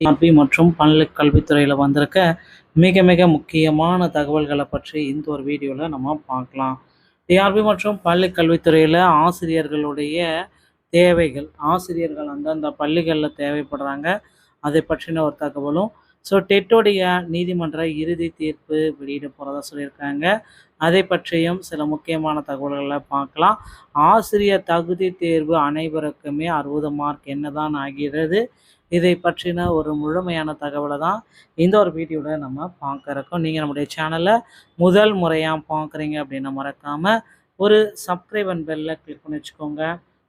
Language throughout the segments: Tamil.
டிஆர்பி மற்றும் பள்ளி கல்வித்துறையில் வந்திருக்க மிக மிக முக்கியமான தகவல்களை பற்றி இந்த ஒரு வீடியோவில் நம்ம பார்க்கலாம். டிஆர்பி மற்றும் பள்ளி கல்வித்துறையில் ஆசிரியர்களுடைய தேவைகள், ஆசிரியர்கள் அந்தந்த பள்ளிகளில் தேவைப்படுறாங்க, அதை பற்றின ஒரு தகவலும். ஸோ டெட்டோடைய நீதிமன்ற இறுதி தீர்ப்பு வெளியிட போகிறதா சொல்லியிருக்காங்க. அதை பற்றியும் சில முக்கியமான தகவல்களை பார்க்கலாம். ஆசிரியர் தகுதி தேர்வு அனைவருக்குமே 60 மார்க் என்னதான் ஆகிறது, இதை பற்றின ஒரு முழுமையான தகவலை தான் இந்த ஒரு வீடியோவில் நம்ம பார்க்குறோம். நீங்கள் நம்முடைய சேனலை முதல் முறையாக பார்க்குறீங்க அப்படின்னா மறக்காமல் ஒரு சப்ஸ்கிரைப் அண்ட் பெல்லை கிளிக் பண்ணி வச்சுக்கோங்க.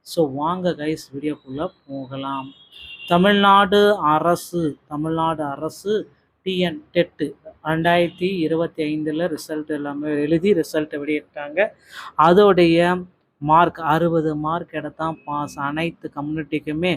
ஸோ வாங்க கைஸ் வீடியோக்குள்ளே போகலாம். தமிழ்நாடு அரசு டிஎன் டெட்டு 2025 ரிசல்ட் எல்லாமே எழுதி ரிசல்ட்டை வெளியிட்டாங்க. அதோடைய மார்க் 60 மார்க் எடுத்தான் பாஸ். அனைத்து கம்யூனிட்டிக்குமே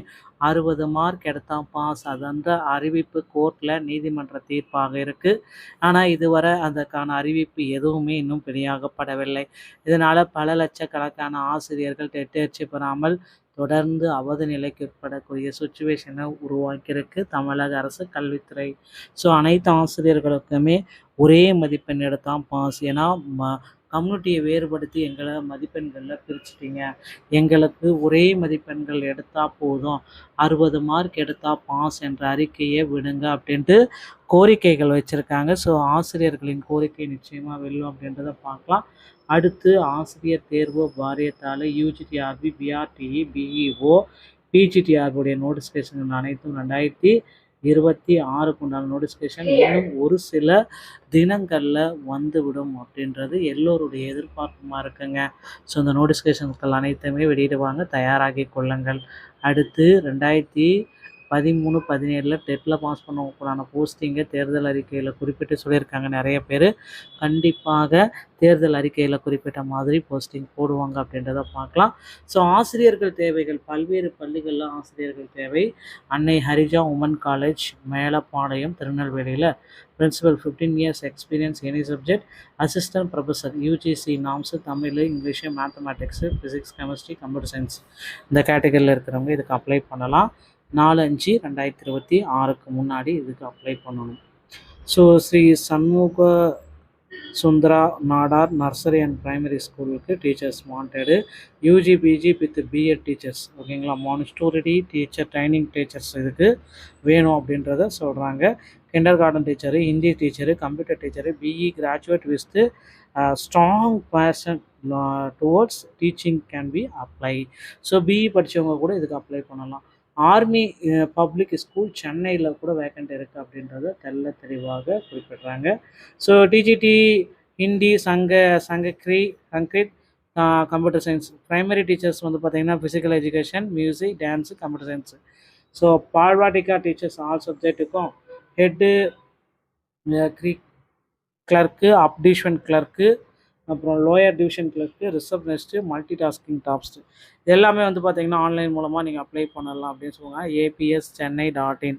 60 மார்க் எடுத்தான் பாஸ். அதன்ற அறிவிப்பு கோர்ட்டில் நீதிமன்ற தீர்ப்பாக இருக்குது. ஆனால் இதுவரை அதற்கான அறிவிப்பு எதுவுமே இன்னும் வெளியாகப்படவில்லை. இதனால் பல லட்சக்கணக்கான ஆசிரியர்கள் தேர்ச்சி பெறாமல் தொடர்ந்து அவதி நிலைக்கு உட்படக்கூடிய சுச்சுவேஷனை உருவாக்கியிருக்கு தமிழக அரசு கல்வித்துறை. ஸோ அனைத்து ஆசிரியர்களுக்குமே ஒரே மதிப்பெண் எடுத்தான் பாஸ். ஏன்னா கம்யூனிட்டியை வேறுபடுத்தி எங்களை மதிப்பெண்களில் பிரிச்சுட்டீங்க, எங்களுக்கு ஒரே மதிப்பெண்கள் எடுத்தால் போதும், 60 மார்க் எடுத்தால் பாஸ் என்ற அறிக்கையை விடுங்க அப்படின்ட்டு கோரிக்கைகள் வச்சுருக்காங்க. ஸோ ஆசிரியர்களின் கோரிக்கை நிச்சயமாக வெல்லும் அப்படின்றத பார்க்கலாம். அடுத்து ஆசிரியர் தேர்வு வாரியத்தால் யூஜிடிஆர்பி, பிஆர்டிஇ, பிஇஓ, பிஜிடிஆர்பியுடைய நோட்டிஃபிகேஷன் அனைத்தும் 2026 உண்டான நோட்டிஃபிகேஷன் இன்னும் ஒரு சில தினங்களில் வந்துவிடும் அப்படின்றது எல்லோருடைய எதிர்பார்ப்புமாக இருக்குங்க. ஸோ இந்த நோட்டிஃபிகேஷன்கள் அனைத்துமே வெளியிடுவாங்க, தயாராகி கொள்ளுங்கள். அடுத்து 2013-17 டெட்டில் பாஸ் பண்ணக்கூடான போஸ்டிங்கை தேர்தல் அறிக்கையில் குறிப்பிட்டு சொல்லியிருக்காங்க. நிறைய பேர் கண்டிப்பாக தேர்தல் அறிக்கையில் குறிப்பிட்ட மாதிரி போஸ்டிங் போடுவாங்க அப்படின்றத பார்க்கலாம். ஸோ ஆசிரியர்கள் தேவைகள், பல்வேறு பள்ளிகளில் ஆசிரியர்கள் தேவை. அன்னை ஹரிஜா உமன் காலேஜ் மேலப்பாளையம் திருநெல்வேலியில் principal 15 years experience any subject, assistant professor UGC norms Tamil, English, mathematics, physics, chemistry, computer science இந்த கேட்டகரியில் இருக்கிறவங்க இதுக்கு அப்ளை பண்ணலாம். 4/5/2026 முன்னாடி இதுக்கு அப்ளை பண்ணணும். So Sri Shanmuga Sundara Nadar nursery and primary ஸ்கூலுக்கு teachers wanted. UG PG with BEd teachers, ஓகேங்களா, மானிஸ்டோரிட்டி டீச்சர், ட்ரைனிங் டீச்சர்ஸ் இதுக்கு வேணும் அப்படின்றத சொல்கிறாங்க. Kindergarten teacher, Hindi teacher, computer teacher, BE graduate with strong passion towards teaching can be apply. So BE படித்தவங்க கூட இதுக்கு அப்ளை பண்ணலாம். ஆர்மி பப்ளிக் ஸ்கூல் சென்னையில் கூட வேக்கண்ட் இருக்குது அப்படின்றத தெளிவாக குறிப்பிட்றாங்க. So TGT Hindi Sanskrit computer science, primary teachers வந்து பார்த்திங்கன்னா physical education, music, dance, computer science. So Balvatika teachers all சப்ஜெக்ட்டுக்கும் head clerk, upper division clerk, அப்புறம் lower division clerk, receptionist, multi tasking டாப்ஸ்ட்டு எல்லாமே வந்து பார்த்திங்கன்னா ஆன்லைன் மூலமாக நீங்கள் அப்ளை பண்ணலாம் அப்படின்னு சொல்லுவாங்க. APSChennai.in,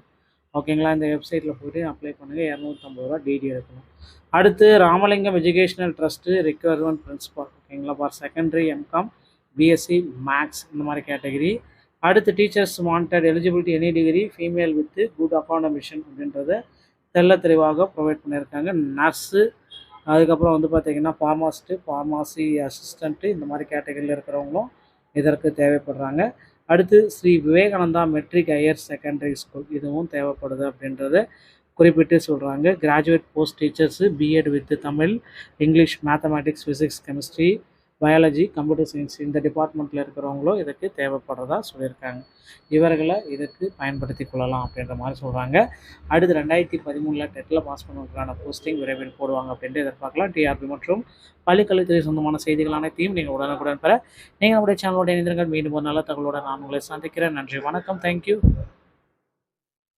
ஓகேங்களா, இந்த வெப்சைட்டில் போய்ட்டு அப்ளை பண்ணுங்கள். 250 ரூபா டிடி எடுக்கணும். அடுத்து Ramalingam educational trust requirement principal, ஓகேங்களா, for secondary, MCom, BSc maths இந்த மாதிரி கேட்டகரி. அடுத்து teachers wanted eligibility any degree, female with good academician அப்படின்றத தெளிவாக ப்ரொவைட் பண்ணியிருக்காங்க. நர்ஸு, அதுக்கப்புறம் வந்து பார்த்திங்கன்னா ஃபார்மாசிஸ்ட்டு, ஃபார்மாசி அசிஸ்டண்ட்டு இந்த மாதிரி கேட்டகரியில் இருக்கிறவங்களும் இதற்கு தேவைப்படுறாங்க. அடுத்து Shri Vivekananda matric higher secondary school இதுவும் தேவைப்படுது அப்படின்றத குறிப்பிட்டு சொல்கிறாங்க. Graduate post teachers, BEd with Tamil, English, mathematics, physics, chemistry, biology, computer science இந்த டிபார்ட்மெண்ட்டில் இருக்கிறவங்களும் இதுக்கு தேவைப்படுறதா சொல்லியிருக்காங்க. இவர்களை இதுக்கு பயன்படுத்தி கொள்ளலாம் அப்படின்ற மாதிரி சொல்கிறாங்க. அடுத்து 2013 டெட்டில் பாஸ் பண்ணுவதற்கான போஸ்டிங் விரைவில் போடுவாங்க அப்படின்ட்டு எதிர்பார்க்கலாம். டிஆர்பி மற்றும் பள்ளிக்கல்வித்துறை சொந்தமான செய்திகள் அனைத்தையும் நீங்கள் உடனுக்குடன் பெற நீங்கள் நம்முடைய சேனலோட இணைந்திருங்கள். மீண்டும் ஒரு நல்ல தகவலோடு நான் உங்களை சந்திக்கிறேன். நன்றி, வணக்கம், தேங்க்யூ.